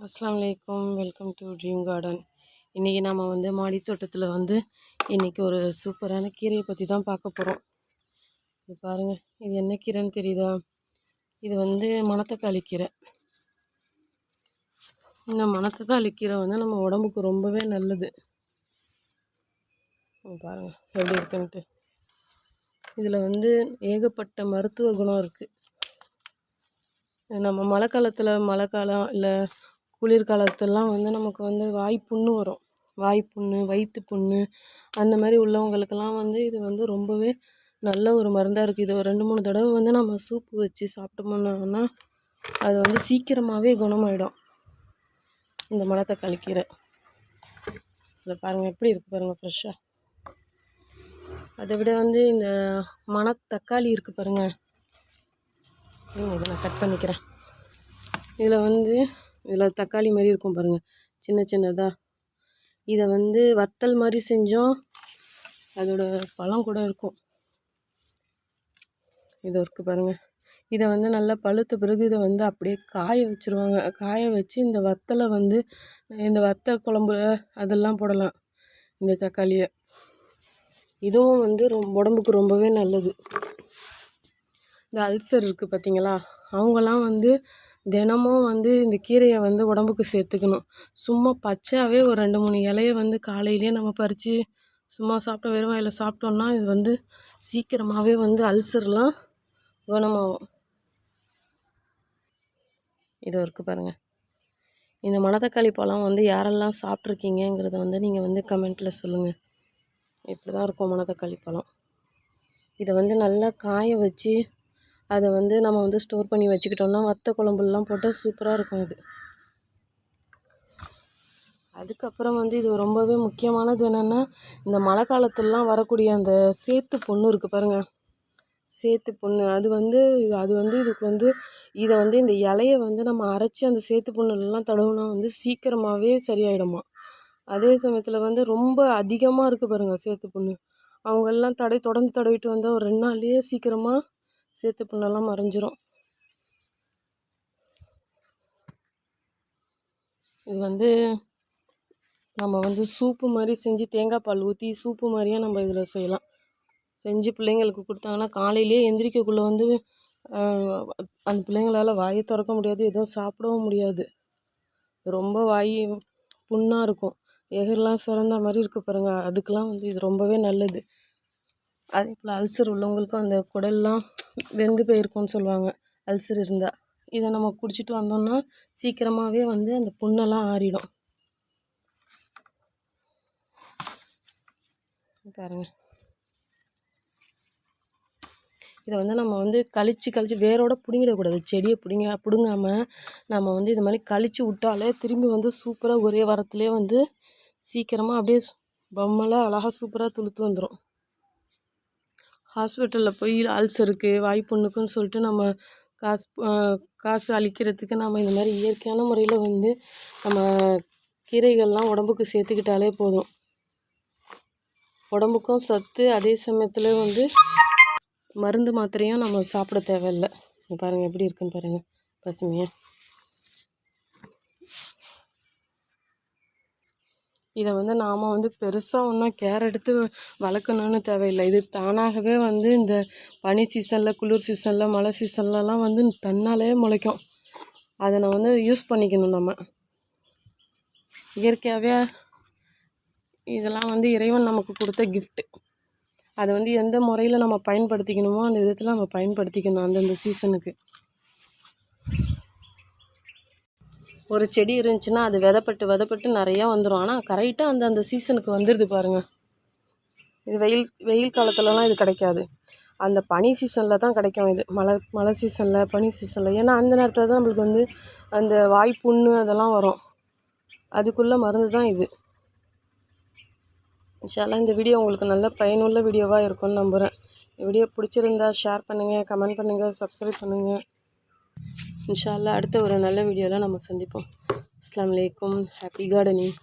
அஸ்ஸலாமு அலைக்கும். Welcome to dream garden. இன்றைக்கி நம்ம மாடி தோட்டத்தில் இன்றைக்கி ஒரு சூப்பரான கீரையை பற்றி தான் பார்க்க போகிறோம். இது பாருங்கள், இது என்ன கீரைன்னு தெரியுதா? இது மணத்தக்காளி கீரை. இந்த மணத்தக்காளி கீரை நம்ம உடம்புக்கு ரொம்பவே நல்லது. பாருங்கள் எப்படி இருக்குன்ட்டு. இதில் ஏகப்பட்ட மருத்துவ குணம் இருக்குது. நம்ம மழை காலம் இல்லை குளிர்காலத்திலலாம் நமக்கு வாய்ப்புண்ணு வரும். வாய்ப்புண்ணு, வயிற்று புண்ணு அந்த மாதிரி உள்ளவங்களுக்கெல்லாம் இது ரொம்பவே நல்ல ஒரு மருந்தாக இருக்குது. இது ஒரு 2-3 தடவை நம்ம சூப்பு வச்சு சாப்பிட்டோம்னா அது சீக்கிரமாகவே குணமாயிடும். இந்த மணத்தக்காளி கீரை இதில் பாருங்கள் எப்படி இருக்குது பாருங்கள், ஃப்ரெஷ்ஷாக. அதை விட இந்த மணத்தக்காளி இருக்குது பாருங்கள். இதை நான் கட் பண்ணிக்கிறேன். இதில் தக்காளி மாதிரி இருக்கும் பாருங்கள், சின்ன சின்னதாக. இதை வத்தல் மாதிரி செஞ்சோம், அதோட பழம் கூட இருக்கும். இது இருக்குது பாருங்கள். இதை நல்லா பழுத்த பிறகு இதை அப்படியே காய வச்சுருவாங்க. காய வச்சு இந்த வத்தலை இந்த வத்தல் குழம்பு அதெல்லாம் போடலாம். இந்த தக்காளியை இதுவும் உடம்புக்கு ரொம்பவே நல்லது. இந்த அல்சர் இருக்குது பார்த்தீங்களா, அவங்களாம் தினமும் இந்த கீரையை உடம்புக்கு சேர்த்துக்கணும். சும்மா பச்சையாகவே ஒரு 2-3 இலையை காலையிலேயே நம்ம பறித்து சும்மா சாப்பிட்டோம், வெறும் வாயில் சாப்பிட்டோம்னா இது சீக்கிரமாகவே அல்சர்லாம் குணமாகும். இது இருக்குது பாருங்கள். இந்த மணத்தக்காளி பழம் யாரெல்லாம் சாப்பிட்ருக்கீங்கிறத நீங்கள் கமெண்ட்டில் சொல்லுங்கள். இப்படி தான் இருக்கும் மணத்தக்காளி பழம். இதை நல்லா காய வச்சு அதை நம்ம ஸ்டோர் பண்ணி வச்சுக்கிட்டோம்னா வத்த குழம்புலாம் போட்டால் சூப்பராக இருக்கும். இது அதுக்கப்புறம் இது ரொம்பவே முக்கியமானது என்னென்னா, இந்த மழை காலத்துலலாம் வரக்கூடிய அந்த சேத்து புண்ணு இருக்குது பாருங்கள். சேத்து புண்ணு அது இதுக்கு இதை இந்த இலையை நம்ம அரைச்சி அந்த சேத்து புண்ணுலாம் தடவுனா சீக்கிரமாகவே சரியாயிடுமா. அதே சமயத்தில் ரொம்ப அதிகமாக இருக்குது பாருங்கள் சேத்து புண்ணு. அவங்கெல்லாம் தொடர்ந்து தடவிட்டு வந்தால் ஒரு 2 நாள்லேயே சீக்கிரமாக சேத்து புண்ணெல்லாம் மறைஞ்சிரும். இது நம்ம சூப்பு மாதிரி செஞ்சு தேங்காய் பால் ஊற்றி சூப்பு மாதிரியே நம்ம இதில் செய்யலாம். செஞ்சு பிள்ளைங்களுக்கு கொடுத்தாங்கன்னா காலையிலே எந்திரிக்கக்குள்ளே அந்த பிள்ளைங்களால் வாயை திறக்க முடியாது, எதுவும் சாப்பிடவும் முடியாது. ரொம்ப வாய் புண்ணாக இருக்கும், எகர்லாம் சுரந்த மாதிரி இருக்குது பாருங்கள். அதுக்கெலாம் இது ரொம்பவே நல்லது. அதே போல் அல்சர் உள்ளவங்களுக்கும் அந்த குடல்லாம் வெந்து போயிருக்கும்னு சொல்லுவாங்க, அல்சர் இருந்தால். இதை நம்ம குடிச்சிட்டு வந்தோம்னா சீக்கிரமாகவே அந்த புண்ணெல்லாம் ஆறிடும். பாருங்கள், இதை நம்ம கழிச்சு வேரோட பிடுங்கிடக்கூடாது. செடியை பிடுங்காமல் நம்ம இது மாதிரி கழிச்சு விட்டாலே திரும்பி சூப்பராக ஒரே வாரத்துலேயே சீக்கிரமாக அப்படியே பொம்மலாக அழகாக சூப்பராக துளுத்து வந்துடும். ஹாஸ்பிட்டலில் போய் அல்சருக்கு வாய்ப்புண்ணுக்குன்னு சொல்லிட்டு நம்ம காசு அளிக்கிறதுக்கு நம்ம இந்த மாதிரி இயற்கையான முறையில் நம்ம கீரைகள்லாம் உடம்புக்கு சேர்த்துக்கிட்டாலே போதும். உடம்புக்கும் சத்து, அதே சமயத்தில் மருந்து மாத்திரையும் நம்ம சாப்பிட தேவையில்லை. பாருங்கள் எப்படி இருக்குன்னு பாருங்கள், பசுமையாக. இதை நாம் பெருசாக ஒன்றும் கேர் எடுத்து வளர்க்கணுன்னு தேவையில்லை. இது தானாகவே இந்த பனி சீசனில், குளிர் சீசனில், மழை சீசன்லலாம் தன்னாலே முளைக்கும். அதை நான் யூஸ் பண்ணிக்கணும். நம்ம இயற்கையாகவே இதெல்லாம் இறைவன் நமக்கு கொடுத்த கிஃப்ட்டு. அதை எந்த முறையில் நம்ம பயன்படுத்திக்கணுமோ அந்த விதத்தில் நம்ம பயன்படுத்திக்கணும் அந்தந்த சீசனுக்கு. ஒரு செடி இருந்துச்சுன்னா அது விதப்பட்டு நிறையா வந்துடும். ஆனால் கரெக்டாக அந்த சீசனுக்கு வந்துடுது பாருங்கள். இது வெயில் காலத்துலலாம் இது கிடைக்காது, அந்த பனி சீசனில் தான் கிடைக்கும். இது மழை சீசனில், பனி சீசனில். ஏன்னா அந்த நேரத்தில் தான் நம்மளுக்கு அந்த வாய்ப்புண்ணு அதெல்லாம் வரும். அதுக்குள்ளே மருந்து தான் இது. இன்ஷா அல்லாஹ் இந்த வீடியோ உங்களுக்கு நல்ல பயனுள்ள வீடியோவாக இருக்கும்னு நம்புகிறேன். இந்த வீடியோ பிடிச்சிருந்தா ஷேர் பண்ணுங்கள், கமெண்ட் பண்ணுங்கள், சப்ஸ்கிரைப் பண்ணுங்கள். இன்ஷா அல்லாஹ் அடுத்த ஒரு நல்ல வீடியோவில் நம்ம சந்திப்போம். அஸ்ஸலாமு அலைக்கும். Happy gardening.